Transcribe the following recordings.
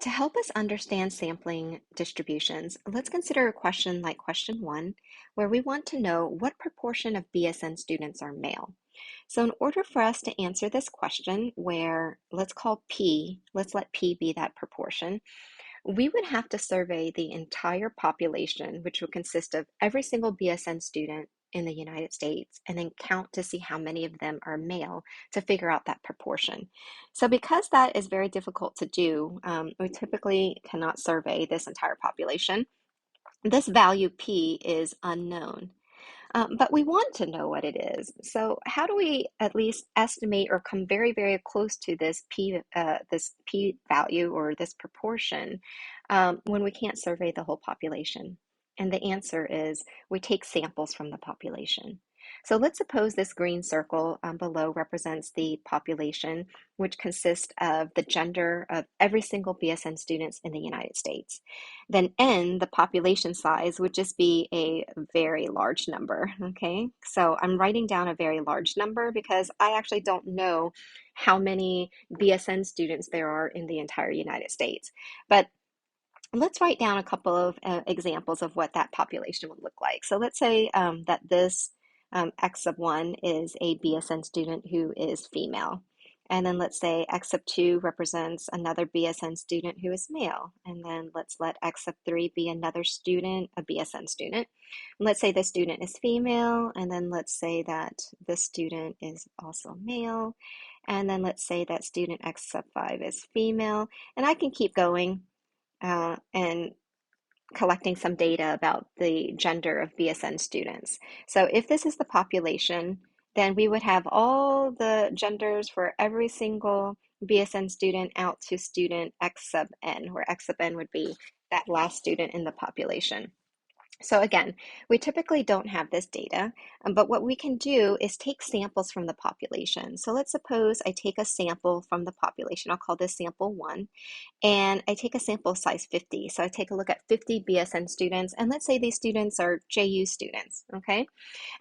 To help us understand sampling distributions, let's consider a question like question one, where we want to know what proportion of BSN students are male. So in order for us to answer this question, where let's let P be that proportion, we would have to survey the entire population, which would consist of every single BSN student in the United States, and then count to see how many of them are male to figure out that proportion. So, because that is very difficult to do, we typically cannot survey this entire population. This value P is unknown. But we want to know what it is. So how do we at least estimate or come very, very close to this P value or this proportion when we can't survey the whole population? And the answer is we take samples from the population. So let's suppose this green circle below represents the population, which consists of the gender of every single BSN students in the United States. Then N, the population size, would just be a very large number, okay? So I'm writing down a very large number because I actually don't know how many BSN students there are in the entire United States. But let's write down a couple of examples of what that population would look like. So let's say that this X sub 1 is a BSN student who is female. And then let's say X sub 2 represents another BSN student who is male. And then let's let X sub 3 be another student, a BSN student. And let's say this student is female. And then let's say that this student is also male. And then let's say that student X sub 5 is female. And I can keep going and collecting some data about the gender of BSN students. So if this is the population, then we would have all the genders for every single BSN student out to student X sub n, where X sub n would be that last student in the population. So again, we typically don't have this data, but what we can do is take samples from the population. So let's suppose I take a sample from the population. I'll call this sample 1, and I take a sample size 50. So I take a look at 50 BSN students, and let's say these students are JU students, okay?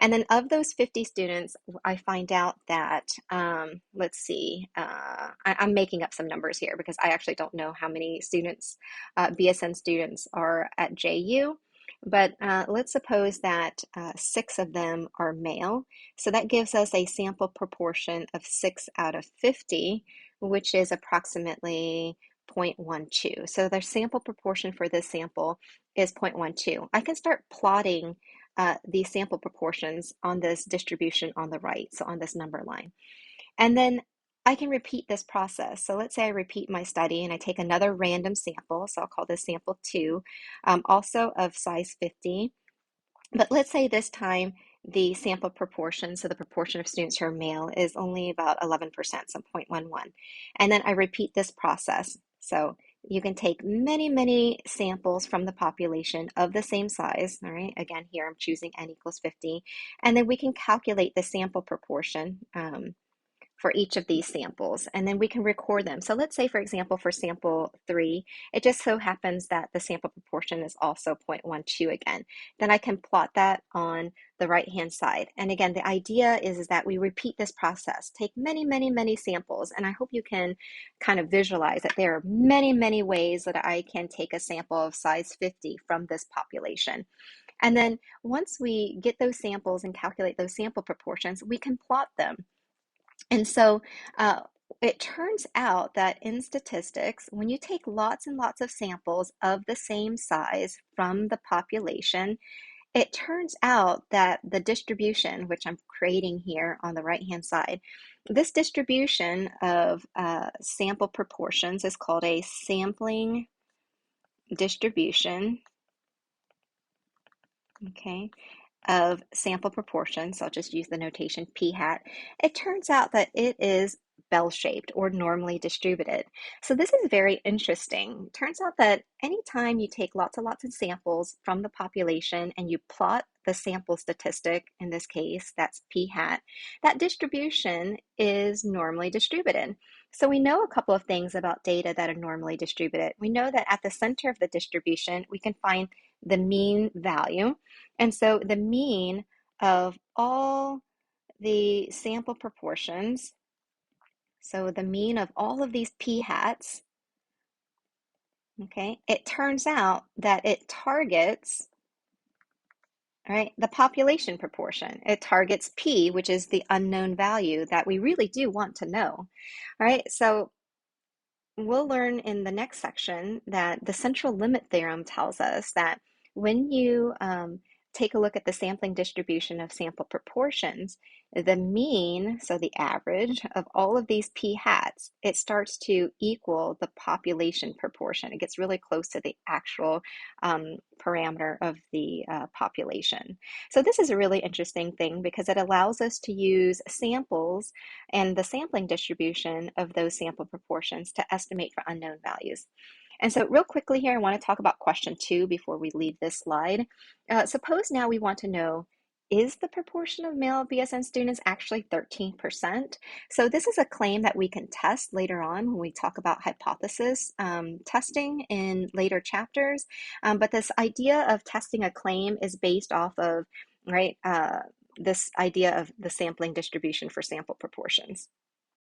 And then of those 50 students, I find out that, let's see, I'm making up some numbers here because I actually don't know how many students, BSN students are at JU. But let's suppose that 6 of them are male. So that gives us a sample proportion of 6 out of 50, which is approximately 0.12. So the sample proportion for this sample is 0.12. I can start plotting these sample proportions on this distribution on the right, so on this number line. And then I can repeat this process. So let's say I repeat my study and I take another random sample. So I'll call this sample 2, also of size 50. But let's say this time the sample proportion, so the proportion of students who are male, is only about 11%, so 0.11. And then I repeat this process. So you can take many, many samples from the population of the same size. All right, again, here I'm choosing n equals 50. And then we can calculate the sample proportion for each of these samples, and then we can record them. So let's say, for example, for sample 3, it just so happens that the sample proportion is also 0.12 again. Then I can plot that on the right-hand side. And again, the idea is that we repeat this process, take many, many, many samples, and I hope you can kind of visualize that there are many, many ways that I can take a sample of size 50 from this population. And then once we get those samples and calculate those sample proportions, we can plot them. And so uh, it turns out that in statistics, when you take lots and lots of samples of the same size from the population, it turns out that the distribution, which I'm creating here on the right-hand side, this distribution of sample proportions is called a sampling distribution, okay, of sample proportions. So I'll just use the notation p hat. It turns out that it is bell-shaped or normally distributed. So this is very interesting. Turns out that anytime you take lots and lots of samples from the population and you plot the sample statistic, in this case, that's p hat, that distribution is normally distributed. So we know a couple of things about data that are normally distributed. We know that at the center of the distribution, we can find the mean value. And so the mean of all the sample proportions, so the mean of all of these p hats Okay, it turns out that it targets, right, the population proportion. It targets P, which is the unknown value that we really do want to know. All right, so we'll learn in the next section that the central limit theorem tells us that when you take a look at the sampling distribution of sample proportions, the mean, so the average of all of these p hats, it starts to equal the population proportion. It gets really close to the actual parameter of the population. So this is a really interesting thing because it allows us to use samples and the sampling distribution of those sample proportions to estimate for unknown values. And so real quickly here, I want to talk about question 2 before we leave this slide. Suppose now we want to know, is the proportion of male BSN students actually 13%? So this is a claim that we can test later on when we talk about hypothesis testing in later chapters. But this idea of testing a claim is based off of, right, this idea of the sampling distribution for sample proportions.